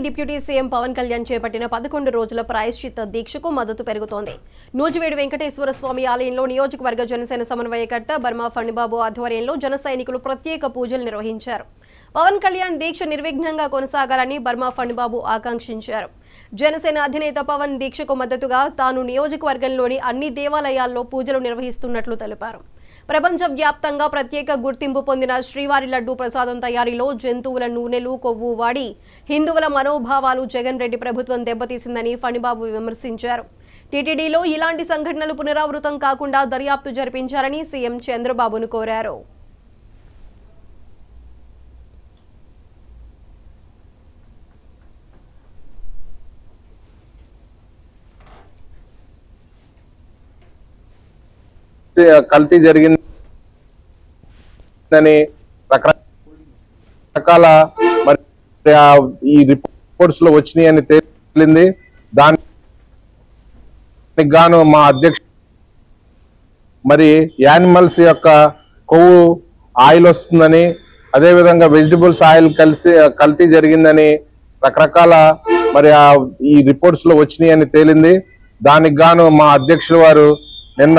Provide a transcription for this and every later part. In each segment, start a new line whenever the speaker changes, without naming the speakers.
Deputy CM Pawan Kalyan చేపట్టిన 11 రోజుల ప్రాయశ్చిత్త దీక్షకు మద్దతు పెరుగుతోంది. నూజివీడు వెంకటేశ్వర స్వామి ఆలయంలో నియోజకవర్గ జనసేన సమన్వయకర్త బర్మా ఫణిబాబు ఆధ్వర్యంలో జన సైనికులు ప్రత్యేక పూజలు నిర్వహించారు. పవన్ కళ్యాణ్ దీక్ష నిర్విఘ్నంగా కొనసాగాలని బర్మా ఫణిబాబు ఆకాంక్షించారు. జనసేన అధినేత పవన్ దీక్షకు మద్దతుగా తాను నియోజకవర్గంలోని అన్ని దేవాలయాల్లో పూజలు నిర్వహిస్తున్నట్లు తెలిపారు. ప్రపంచ వ్యాప్తంగా ప్రత్యేక గుర్తింపు పొందిన శ్రీవారి లడ్డూ ప్రసాదం తయారీలో జంతువుల నూనెలు కొవ్వు వాడి హిందువుల మనోభావాలు జగన్ రెడ్డి ప్రభుత్వం దెబ్బతీసిందని ఫణిబాబు విమర్శించారు. టీటీడీలో ఇలాంటి సంఘటనలు పునరావృతం కాకుండా దర్యాప్తు జరిపించాలని సీఎం చంద్రబాబును కోరారు.
కల్తీ జరిగిందని రకరకాల మరి ఈ రిపోర్ట్స్ లో వచ్చినాయని తేలింది. దానికి గాను మా అధ్యక్షుడు మరి యానిమల్స్ యొక్క కొవ్వు ఆయిల్ వస్తుందని, అదేవిధంగా వెజిటబుల్స్ ఆయిల్ కల్తీ జరిగిందని రకరకాల మరి ఈ రిపోర్ట్స్ లో వచ్చినాయని తేలింది. దానికి గాను మా అధ్యక్షుల వారు నిన్న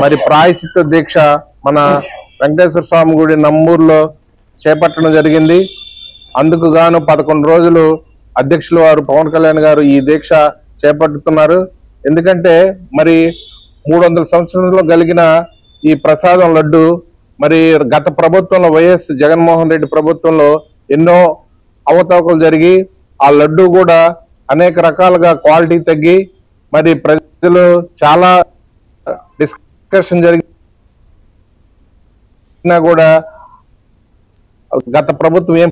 మరి ప్రాయశ్చిత్త దీక్ష మన వెంకటేశ్వర స్వామి గుడి నంబూరులో చేపట్టడం జరిగింది. అందుకు గాను 11 రోజులు అధ్యక్షుల వారు పవన్ కళ్యాణ్ గారు ఈ దీక్ష చేపట్టుతున్నారు. ఎందుకంటే మరి 300 సంవత్సరంలో కలిగిన ఈ ప్రసాదం లడ్డు మరి గత ప్రభుత్వంలో వైఎస్ జగన్మోహన్ రెడ్డి ప్రభుత్వంలో ఎన్నో అవకతవకలు జరిగి ఆ లడ్డు కూడా అనేక రకాలుగా క్వాలిటీ తగ్గి మరి ప్రజలు చాలా డిస్కషన్ జరిగినా కూడా గత ప్రభుత్వం ఏం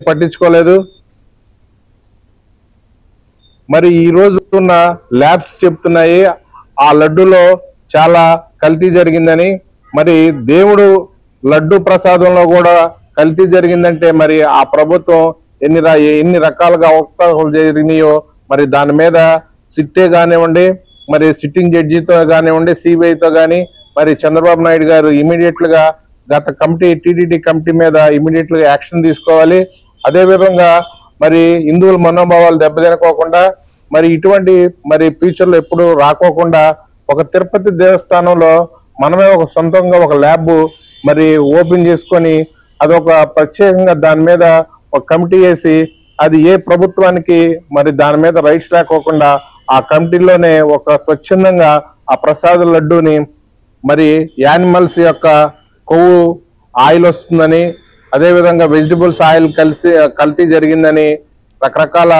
పట్టించుకోలేదు. మరి ఈ రోజు ఉన్న ల్యాబ్స్ చెప్తున్నాయి ఆ లడ్డులో చాలా కల్తీ జరిగిందని. మరి దేవుడు లడ్డు ప్రసాదంలో కూడా కల్తీ జరిగిందంటే మరి ఆ ప్రభుత్వం ఎన్ని రకాలుగా అవకతవకలు జరిగినాయో మరి దాని మీద సిట్టే కానివ్వండి, మరి సిట్టింగ్ జడ్జితో కానివ్వండి, సిబిఐతో కానీ మరి చంద్రబాబు నాయుడు గారు ఇమీడియట్ గా గత టీటీడీ కమిటీ మీద ఇమీడియట్ గా యాక్షన్ తీసుకోవాలి. అదేవిధంగా మరి హిందువుల మనోభావాలు దెబ్బతినకోకుండా మరి ఇటువంటి మరి ఫ్యూచర్ లో ఎప్పుడు రాకోకుండా ఒక తిరుపతి దేవస్థానంలో మనమే ఒక సొంతంగా ఒక ల్యాబ్ మరి ఓపెన్ చేసుకొని అదొక ప్రత్యేకంగా దాని మీద ఒక కమిటీ వేసి అది ఏ ప్రభుత్వానికి మరి దాని మీద రైట్స్ రాకోకుండా ఆ కమిటీలోనే ఒక స్వచ్ఛందంగా ఆ ప్రసాద లడ్డూని మరి యానిమల్స్ యొక్క కొవ్వు ఆయిల్ వస్తుందని, అదేవిధంగా వెజిటబుల్స్ ఆయిల్ కల్తీ జరిగిందని రకరకాల